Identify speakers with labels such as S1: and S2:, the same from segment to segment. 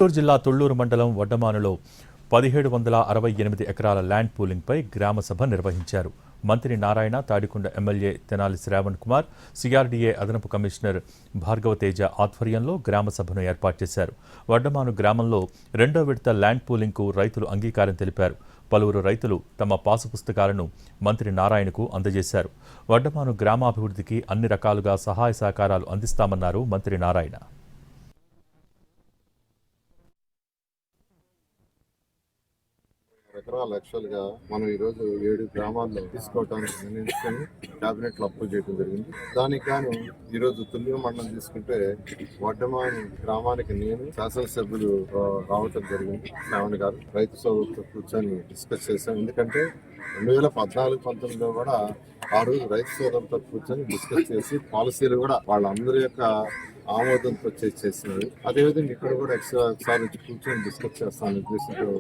S1: చిత్తూరు జిల్లా తుళ్లూరు మండలం వడ్డమానులో 1768 ఎకరాల ల్యాండ్ పూలింగ్పై గ్రామ సభ నిర్వహించారు. మంత్రి నారాయణ, తాడికొండ ఎమ్మెల్యే తెనాలి శ్రావణ్ కుమార్, సిఆర్డీఏ అదనపు కమిషనర్ భార్గవతేజ ఆధ్వర్యంలో గ్రామ సభను ఏర్పాటు చేశారు. వడ్డమాను గ్రామంలో రెండో విడత ల్యాండ్ పూలింగ్కు రైతులు అంగీకారం తెలిపారు. పలువురు రైతులు తమ పాసు పుస్తకాలను మంత్రి నారాయణకు అందజేశారు. వడ్డమాను గ్రామాభివృద్ధికి అన్ని రకాలుగా సహాయ సహకారాలు అందిస్తామన్నారు మంత్రి నారాయణ.
S2: ఎకరాలు యాక్చువల్గా మనం ఈరోజు 7 గ్రామాల్లో తీసుకోవడానికి నిర్ణయించుకొని క్యాబినెట్ లో అప్రూవ్ చేయడం జరిగింది. దానికి గాను ఈరోజు తుళ్లూరు మండలం తీసుకుంటే వడ్డమాను గ్రామానికి నేను శాసనసభ్యులు రావటం జరిగింది. శ్రావణ్ గారు రైతు సోదరులతో కూర్చొని డిస్కస్ చేశాం. ఎందుకంటే 2014-19లో కూడా ఆ రోజు రైతు సోదరులతో కూర్చొని డిస్కస్ చేసి పాలసీలు కూడా వాళ్ళందరి యొక్క ఆమోదంతో చేసినవి. అదేవిధంగా ఇక్కడ కూడా ఒకసారి కూర్చొని డిస్కస్ చేస్తామని ఉద్దేశంతో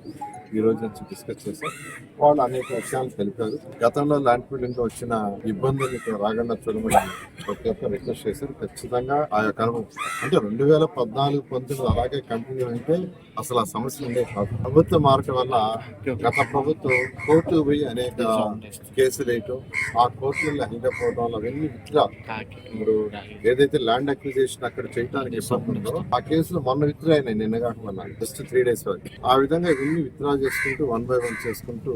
S2: ఈ రోజు నుంచి డిస్కస్ చేశాం. వాళ్ళు అనేక విషయాలు తెలిపారు. గతంలో ల్యాండ్ పూలింగ్ లో వచ్చిన ఇబ్బందులు ఇక్కడ రాకుండా చూడమని ప్రతి ఒక్క రిక్వెస్ట్ చేశారు. ఖచ్చితంగా ఆ యొక్క అంటే 2014-19 అలాగే కంటిన్యూ అయితే అసలు ఆ సమస్య ఉండే కాదు. ప్రభుత్వం మారటం వల్ల గత ప్రభుత్వం కోర్టు పోయి అనేక కేసులు వేయటం, ఆ కోర్టులలో హైకపోవడం వల్ల అవన్నీ విత్డ్రా, ఇప్పుడు ఏదైతే ల్యాండ్ అక్విజిషన్ అక్కడ చేయడానికి ఇబ్బంది ఉందో ఆ కేసులు మొన్న విత్డ్రా అయినాయి. నిన్న కాకుండా జస్ట్ 3 days వరకు. ఆ విధంగా ఇవన్నీ విత్డ్రా చేసుకుంటూ 1 by 1 చేసుకుంటూ